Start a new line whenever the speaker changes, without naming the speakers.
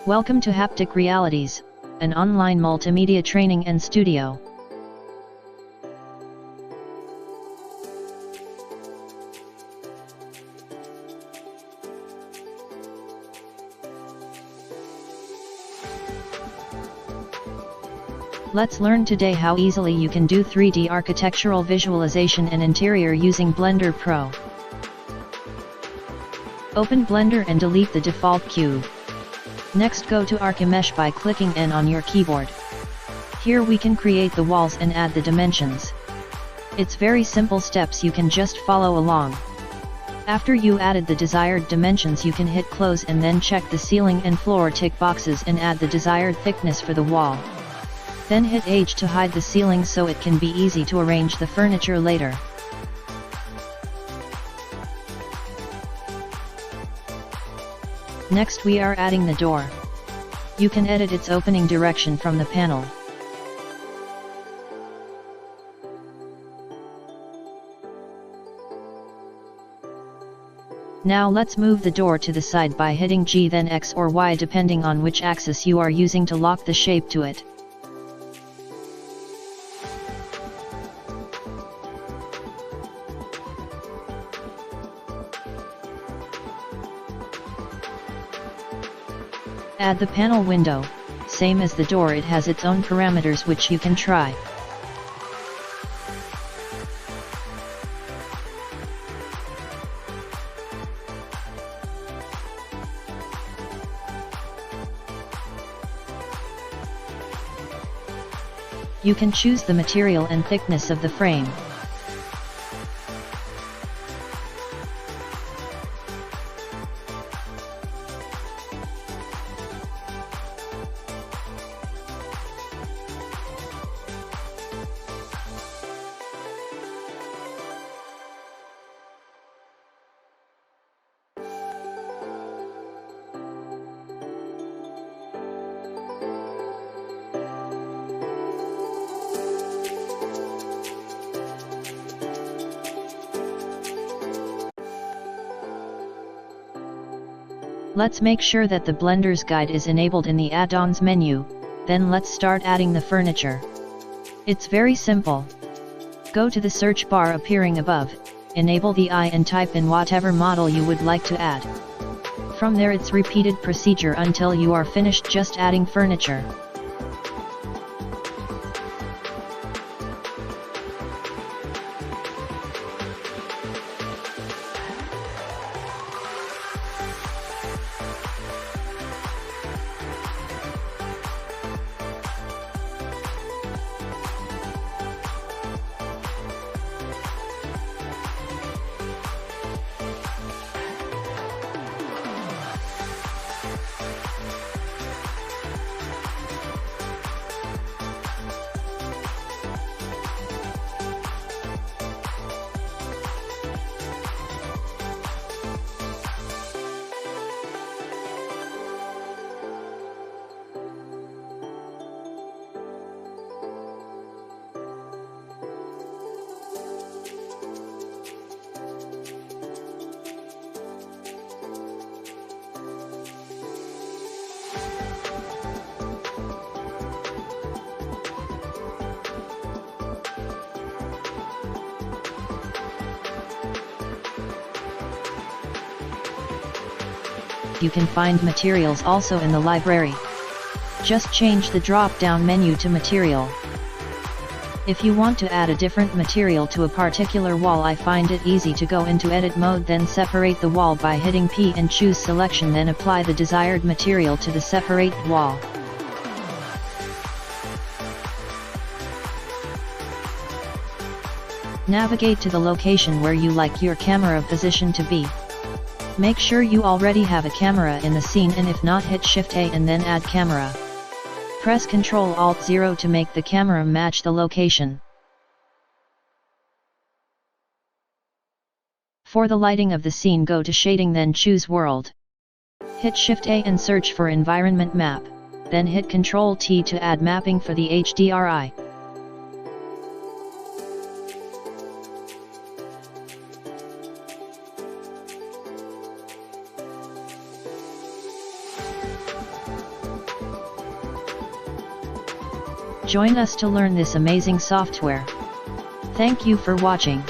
Welcome to Haptic Realities, an online multimedia training and studio. Let's learn today how easily you can do 3D architectural visualization and interior using Blender Pro. Open Blender and delete the default cube. Next, go to Archimesh by clicking N on your keyboard. Here we can create the walls and add the dimensions. It's very simple steps, you can just follow along. After you added the desired dimensions, you can hit close and then check the ceiling and floor tick boxes and add the desired thickness for the wall. Then hit H to hide the ceiling so it can be easy to arrange the furniture later. Next we are adding the door. You can edit its opening direction from the panel. Now let's move the door to the side by hitting G, then X or Y depending on which axis you are using to lock the shape to it. Add the panel window. Same as the door, it has its own parameters which you can try. You can choose the material and thickness of the frame. Let's make sure that the Blender's guide is enabled in the add-ons menu, then let's start adding the furniture. It's very simple. Go to the search bar appearing above, enable the eye and type in whatever model you would like to add. From there it's repeated procedure until you are finished just adding furniture. You can find materials also in the library. Just change the drop-down menu to material. If you want to add a different material to a particular wall, I find it easy to go into edit mode, then separate the wall by hitting P and choose selection, then apply the desired material to the separate wall. Navigate to the location where you like your camera position to be. Make sure you already have a camera in the scene, and if not, hit Shift A and then add camera. Press Ctrl Alt 0 to make the camera match the location. For the lighting of the scene, go to Shading, then choose World. Hit Shift A and search for Environment Map, then hit Ctrl T to add mapping for the HDRI. Join us to learn this amazing software. Thank you for watching.